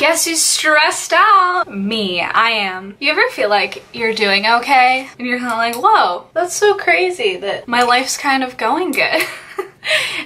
Guess who's stressed out? Me, I am. You ever feel like you're doing okay? And you're kind of like, whoa, that's so crazy that my life's kind of going good.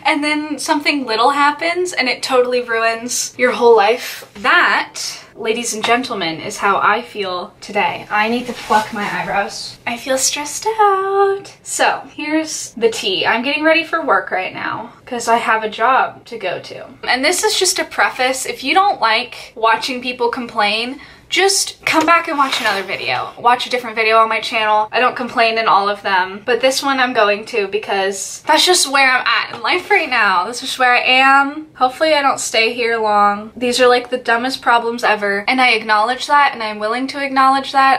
And then something little happens and it totally ruins your whole life. That, ladies and gentlemen, is how I feel today. I need to pluck my eyebrows. I feel stressed out. So here's the tea. I'm getting ready for work right now because I have a job to go to. And this is just a preface. If you don't like watching people complain, just come back and watch another video. Watch a different video on my channel. I don't complain in all of them, but this one I'm going to because that's just where I'm at in life right now. This is where I am. Hopefully I don't stay here long. These are like the dumbest problems ever, and I acknowledge that, and I'm willing to acknowledge that.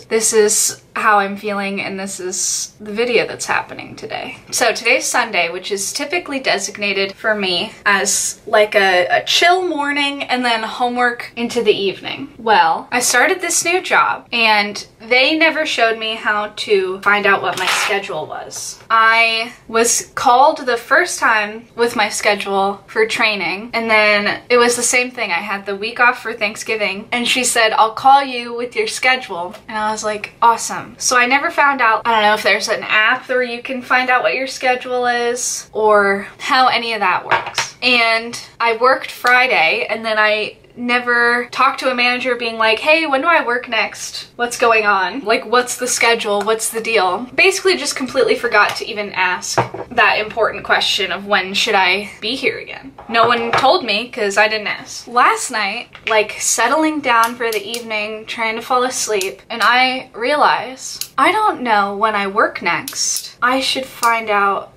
This is how I'm feeling, and this is the video that's happening today. So today's Sunday, which is typically designated for me as like a chill morning and then homework into the evening. Well, I started this new job and they never showed me how to find out what my schedule was. I was called the first time with my schedule for training, and then it was the same thing. I had the week off for Thanksgiving, and she said, I'll call you with your schedule. And I was like, awesome. So I never found out, I don't know if there's an app where you can find out what your schedule is or how any of that works. And I worked Friday, and then I never talked to a manager being like, hey, when do I work next? What's going on? Like, what's the schedule? What's the deal? Basically just completely forgot to even ask that important question of when should I be here again. No one told me because I didn't ask. Last night, like settling down for the evening, trying to fall asleep, and I realized I don't know when I work next. I should find out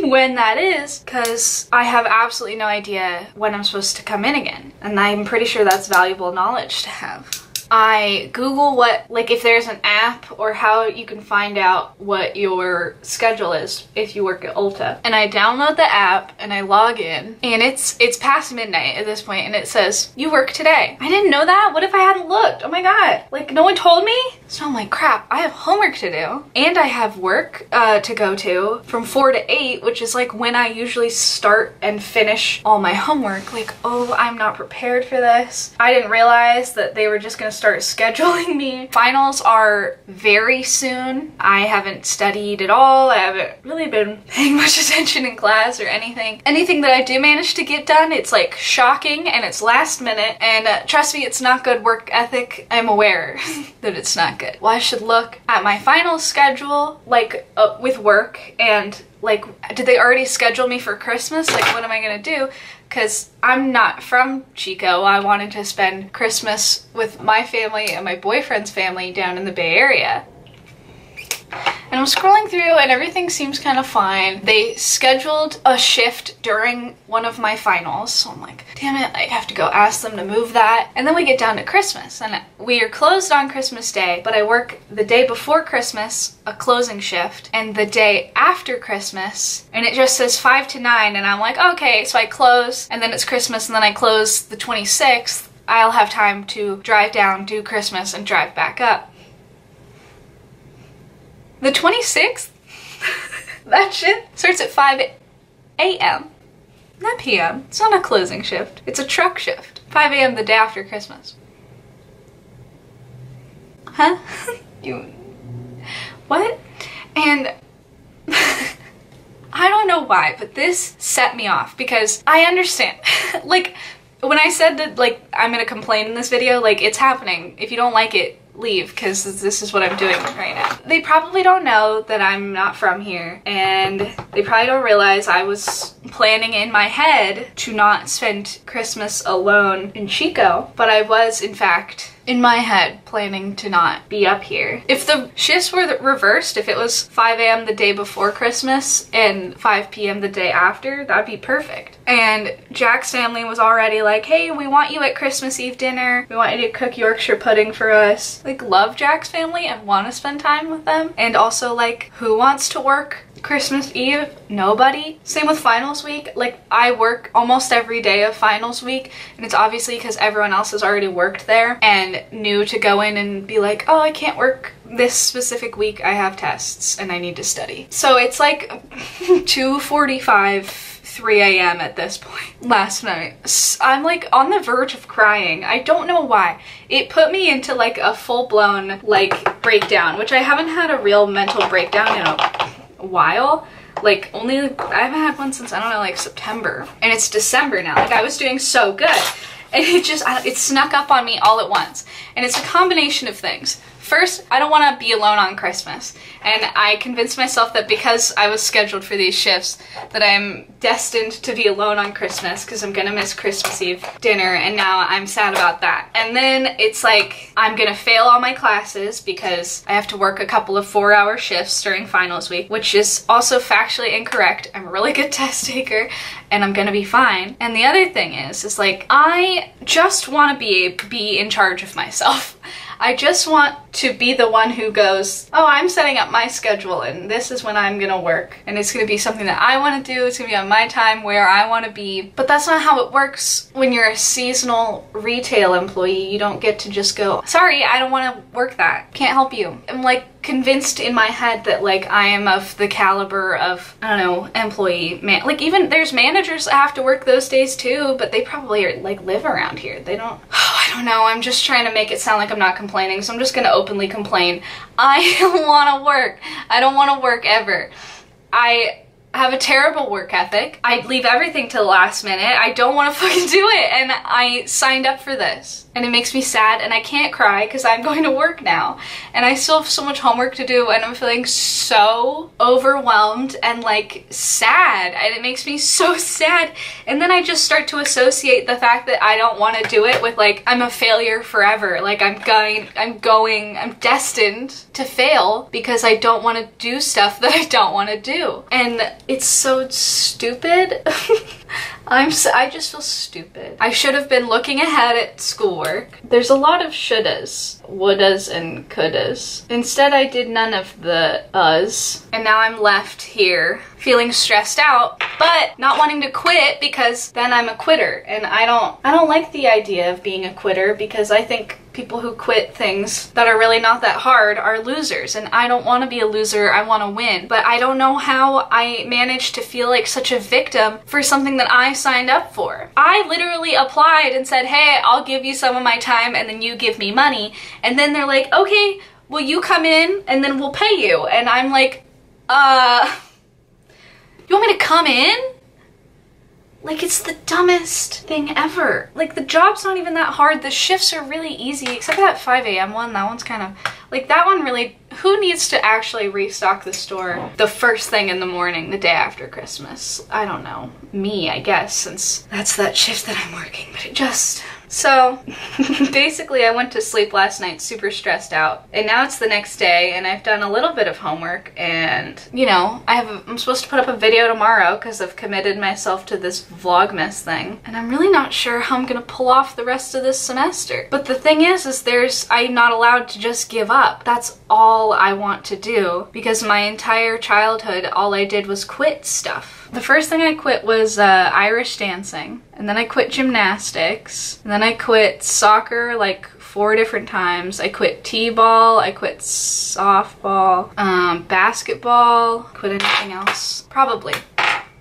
when that is, because I have absolutely no idea when I'm supposed to come in again. And I'm pretty sure that's valuable knowledge to have. I Google if there's an app or how you can find out what your schedule is if you work at Ulta. And I download the app and I log in, and it's past midnight at this point, and it says, you work today. I didn't know that. What if I hadn't looked? Oh my god. Like, no one told me? So I'm like, crap, I have homework to do. And I have work to go to from 4 to 8, which is like when I usually start and finish all my homework. Like, oh, I'm not prepared for this. I didn't realize that they were just gonna start scheduling me. Finals are very soon. I haven't studied at all. I haven't really been paying much attention in class or anything. Anything that I do manage to get done, it's like shocking and it's last minute, and trust me, it's not good work ethic. I'm aware that it's not good. Well, I should look at my final schedule, like with work, and like, did they already schedule me for Christmas? Like, what am I gonna do? Because I'm not from Chico. I wanted to spend Christmas with my family and my boyfriend's family down in the Bay Area. And I'm scrolling through and everything seems kind of fine. They scheduled a shift during one of my finals, so I'm like, damn it, I have to go ask them to move that. And then we get down to Christmas, and we are closed on Christmas Day, but I work the day before Christmas, a closing shift, and the day after Christmas, and it just says 5 to 9, and I'm like, okay, so I close, and then it's Christmas, and then I close the 26th. I'll have time to drive down, do Christmas, and drive back up. The 26th, that shit starts at 5 a.m. Not p.m. It's not a closing shift. It's a truck shift. 5 a.m. the day after Christmas. Huh? What? And I don't know why, but this set me off because I understand. Like, when I said that, like, I'm gonna complain in this video, like, it's happening. If you don't like it, leave, because this is what I'm doing right now. They probably don't know that I'm not from here, and they probably don't realize I was planning in my head to not spend Christmas alone in Chico, but I was, in fact, in my head planning to not be up here. If the shifts were reversed, if it was 5 a.m. the day before Christmas and 5 p.m. the day after, that'd be perfect. And Jack's family was already like, hey, we want you at Christmas Eve dinner. We want you to cook Yorkshire pudding for us. Like, love Jack's family and want to spend time with them. And also, like, who wants to work Christmas Eve? Nobody. Same with finals week. Like, I work almost every day of finals week, and it's obviously because everyone else has already worked there and knew to go in and be like, oh, I can't work this specific week, I have tests and I need to study. So it's like 2:45, 3 a.m. at this point last night. I'm like on the verge of crying. I don't know why. It put me into like a full-blown like breakdown, which I haven't had a real mental breakdown in a while. Like I haven't had one since, I don't know, like September, and it's December now. Like I was doing so good, and it snuck up on me all at once. And it's a combination of things. First, I don't want to be alone on Christmas, and I convinced myself that because I was scheduled for these shifts that I'm destined to be alone on Christmas because I'm gonna miss Christmas Eve dinner, and now I'm sad about that. And then it's like I'm gonna fail all my classes because I have to work a couple of 4-hour shifts during finals week, which is also factually incorrect. I'm a really good test taker and I'm gonna be fine. And the other thing is like I just want to be in charge of myself. I just want to be the one who goes, oh, I'm setting up my schedule and this is when I'm gonna work. And it's gonna be something that I wanna do. It's gonna be on my time where I wanna be. But that's not how it works when you're a seasonal retail employee. You don't get to just go, sorry, I don't wanna work that. Can't help you. I'm like convinced in my head that like I am of the caliber of, I don't know, employee man. Like even there's managers that have to work those days too, but they probably are, like live around here. They don't, I don't know. I'm just trying to make it sound like I'm not complaining, so I'm just gonna openly complain. I don't want to work. I don't want to work ever. I have a terrible work ethic. I leave everything to the last minute. I don't want to fucking do it, and I signed up for this. And it makes me sad, and I can't cry because I'm going to work now. And I still have so much homework to do, and I'm feeling so overwhelmed and like sad, and it makes me so sad. And then I just start to associate the fact that I don't want to do it with like I'm a failure forever. Like I'm destined to fail because I don't want to do stuff that I don't want to do. And it's so stupid. I just feel stupid. I should have been looking ahead at schoolwork. There's a lot of shouldas, wouldas, and couldas. Instead, I did none of the us. And now I'm left here feeling stressed out, but not wanting to quit because then I'm a quitter. And I don't like the idea of being a quitter because I think people who quit things that are really not that hard are losers, and I don't want to be a loser. I want to win, but I don't know how I managed to feel like such a victim for something that I signed up for. I literally applied and said, hey, I'll give you some of my time and then you give me money, and then they're like, okay, well, you come in and then we'll pay you. And I'm like, you want me to come in? Like, it's the dumbest thing ever. Like, the job's not even that hard. The shifts are really easy, except for that 5 a.m. one. That one's kind of, like, that one really, who needs to actually restock the store the first thing in the morning, the day after Christmas? I don't know. Me, I guess, since that's that shift that I'm working, but it just... So, basically I went to sleep last night super stressed out, and now it's the next day, and I've done a little bit of homework, and, you know, I'm supposed to put up a video tomorrow because I've committed myself to this Vlogmas thing, and I'm really not sure how I'm gonna pull off the rest of this semester. But the thing is I'm not allowed to just give up. That's all I want to do, because my entire childhood, all I did was quit stuff. The first thing I quit was Irish dancing, and then I quit gymnastics, and then I quit soccer like 4 different times. I quit t-ball, I quit softball, basketball, quit anything else? Probably.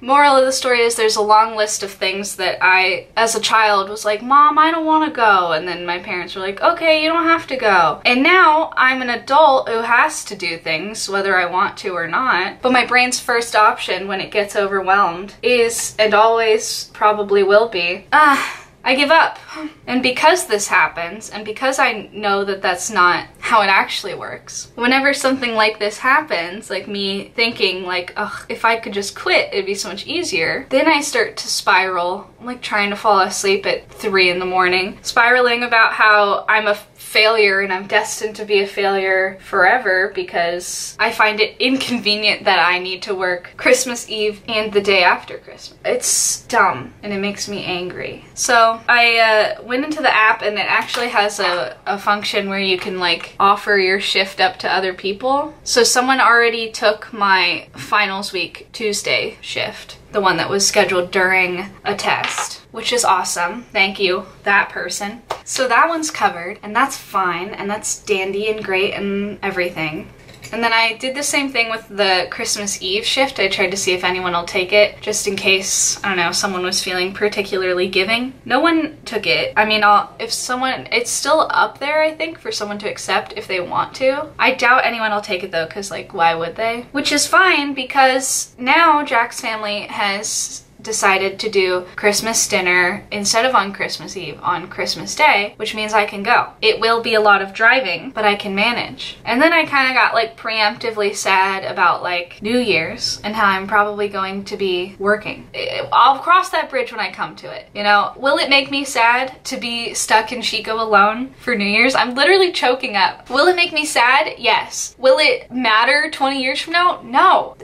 Moral of the story is there's a long list of things that I, as a child, was like, Mom, I don't want to go. And then my parents were like, okay, you don't have to go. And now I'm an adult who has to do things, whether I want to or not. But my brain's first option when it gets overwhelmed is, and always probably will be, I give up. And because this happens, and because I know that that's not how it actually works, whenever something like this happens, like me thinking like, ugh, if I could just quit, it'd be so much easier, then I start to spiral, like trying to fall asleep at 3 in the morning, spiraling about how I'm a failure and I'm destined to be a failure forever because I find it inconvenient that I need to work Christmas Eve and the day after Christmas. It's dumb and it makes me angry. So I went into the app, and it actually has a function where you can like offer your shift up to other people. So someone already took my finals week Tuesday shift, the one that was scheduled during a test, which is awesome. Thank you, that person. So that one's covered, and that's fine, and that's dandy and great and everything. And then I did the same thing with the Christmas Eve shift. I tried to see if anyone will take it, just in case, I don't know, someone was feeling particularly giving. No one took it. I mean, if someone, it's still up there, I think, for someone to accept if they want to. I doubt anyone will take it though, because like, why would they? Which is fine, because now Jack's family has decided to do Christmas dinner instead of on Christmas Eve, on Christmas Day, which means I can go. It will be a lot of driving, but I can manage. And then I kind of got like preemptively sad about like New Year's and how I'm probably going to be working. I'll cross that bridge when I come to it, you know? Will it make me sad to be stuck in Chico alone for New Year's? I'm literally choking up. Will it make me sad? Yes. Will it matter 20 years from now? No.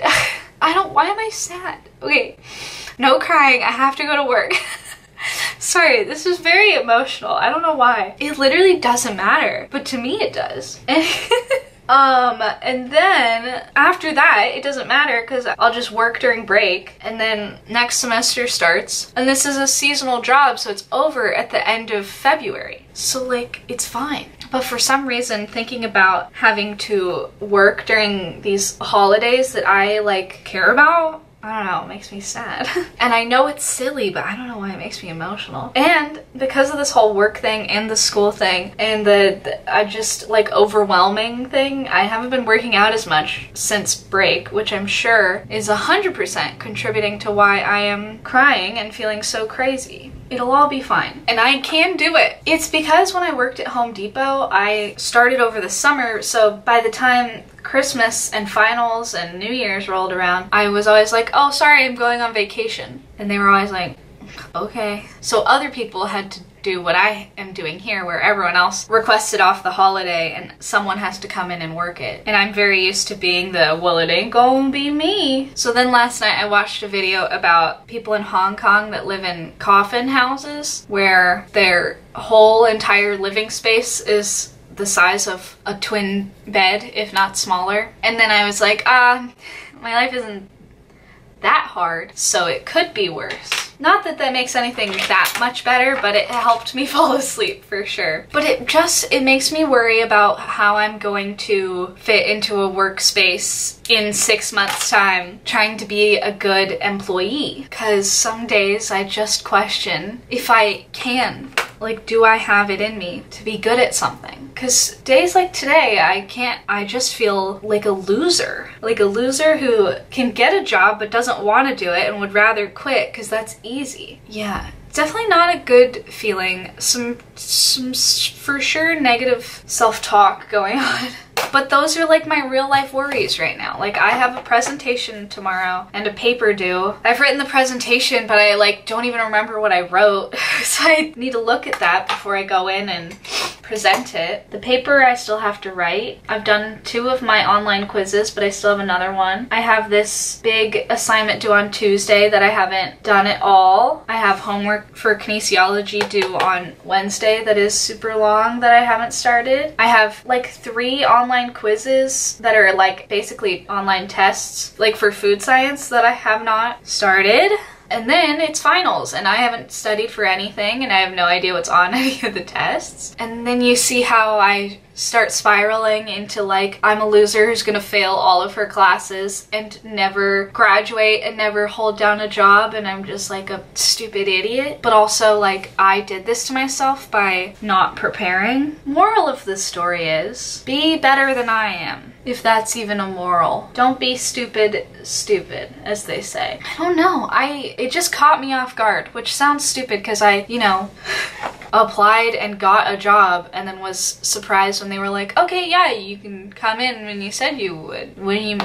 Why am I sad? Okay. No crying, I have to go to work. Sorry, this is very emotional. I don't know why. It literally doesn't matter, but to me it does. And then after that, it doesn't matter because I'll just work during break, and then next semester starts. And this is a seasonal job, so it's over at the end of February. So like, it's fine. But for some reason, thinking about having to work during these holidays that I like care about, I don't know, it makes me sad. And I know it's silly, but I don't know why it makes me emotional. And because of this whole work thing and the school thing and I just like overwhelming thing, I haven't been working out as much since break, which I'm sure is 100% contributing to why I am crying and feeling so crazy. It'll all be fine. And I can do it. It's because when I worked at Home Depot, I started over the summer, so by the time Christmas and finals and New Year's rolled around, I was always like, oh, sorry, I'm going on vacation. And they were always like, okay. So other people had to do what I am doing here, where everyone else requested off the holiday and someone has to come in and work it. And I'm very used to being the, well, it ain't gonna be me. So then last night I watched a video about people in Hong Kong that live in coffin houses, where their whole entire living space is the size of a twin bed, if not smaller. And then I was like, my life isn't that hard, so it could be worse. Not that that makes anything that much better, but it helped me fall asleep for sure. But it makes me worry about how I'm going to fit into a workspace in 6 months' time trying to be a good employee. Because some days I just question if I can. Like, do I have it in me to be good at something? Because days like today, I just feel like a loser. Like a loser who can get a job but doesn't want to do it and would rather quit because that's easy. Yeah, definitely not a good feeling. Some for sure negative self-talk going on. But those are like my real life worries right now. Like, I have a presentation tomorrow and a paper due. I've written the presentation, but I like don't even remember what I wrote. So I need to look at that before I go in and present it. The paper I still have to write. I've done 2 of my online quizzes, but I still have another one. I have this big assignment due on Tuesday that I haven't done at all. I have homework for kinesiology due on Wednesday that is super long that I haven't started. I have like 3 online quizzes that are like basically online tests, like for food science, that I have not started. And then it's finals and I haven't studied for anything and I have no idea what's on any of the tests. And then you see how I start spiraling into like, I'm a loser who's gonna fail all of her classes and never graduate and never hold down a job, and I'm just like a stupid idiot. But also like, I did this to myself by not preparing. Moral of the story is, be better than I am. If that's even a moral. Don't be stupid, as they say. I don't know, it just caught me off guard, which sounds stupid because I, you know, applied and got a job and then was surprised when they were like, okay, yeah, you can come in when you said you would. When you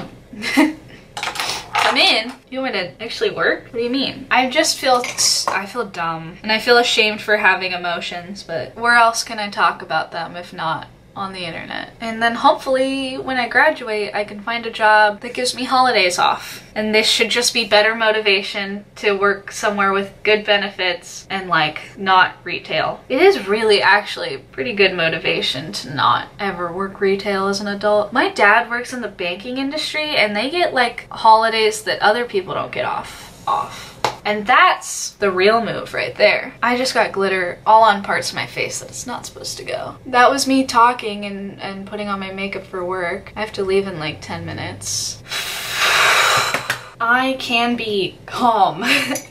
come in? You want me to actually work? What do you mean? I feel dumb and I feel ashamed for having emotions, but where else can I talk about them if not on the internet? And then hopefully when I graduate I can find a job that gives me holidays off. And this should just be better motivation to work somewhere with good benefits and like not retail. It is really actually pretty good motivation to not ever work retail as an adult. My dad works in the banking industry and they get like holidays that other people don't get off. And that's the real move right there. I just got glitter all on parts of my face that it's not supposed to go. That was me talking and putting on my makeup for work. I have to leave in like 10 minutes. I can be calm.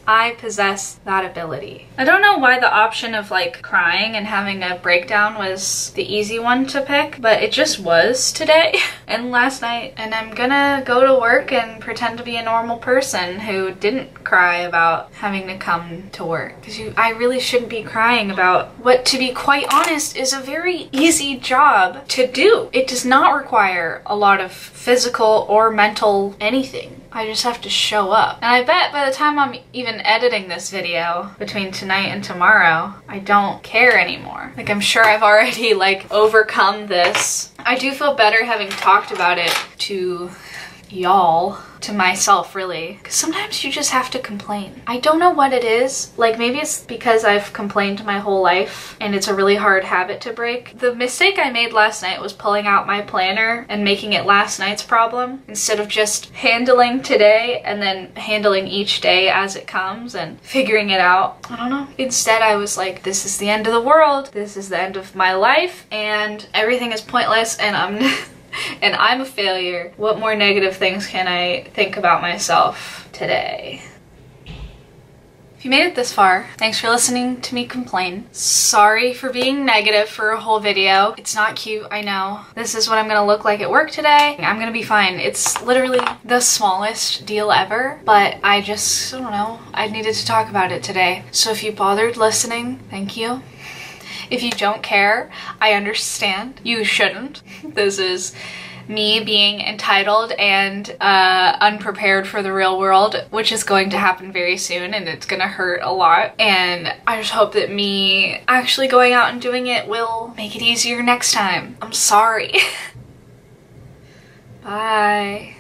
I possess that ability. I don't know why the option of like crying and having a breakdown was the easy one to pick, but it just was today and last night. And I'm gonna go to work and pretend to be a normal person who didn't cry about having to come to work. Because I really shouldn't be crying about what, to be quite honest, is a very easy job to do. It does not require a lot of physical or mental anything. I just have to show up. And I bet by the time I'm even editing this video between tonight and tomorrow, I don't care anymore. Like, I'm sure I've already like overcome this. I do feel better having talked about it to y'all, to myself really, because sometimes you just have to complain. I don't know what it is. Like, maybe it's because I've complained my whole life and it's a really hard habit to break. The mistake I made last night was pulling out my planner and making it last night's problem instead of just handling today and then handling each day as it comes and figuring it out. I don't know. Instead I was like, this is the end of the world, this is the end of my life, and everything is pointless, and I'm a failure. What more negative things can I think about myself today? If you made it this far, thanks for listening to me complain. Sorry for being negative for a whole video. It's not cute, I know. This is what I'm gonna look like at work today. I'm gonna be fine. It's literally the smallest deal ever, but I don't know. I needed to talk about it today. So if you bothered listening, thank you. If you don't care, I understand. You shouldn't. This is me being entitled and unprepared for the real world, which is going to happen very soon, and it's gonna hurt a lot. And I just hope that me actually going out and doing it will make it easier next time. I'm sorry. Bye.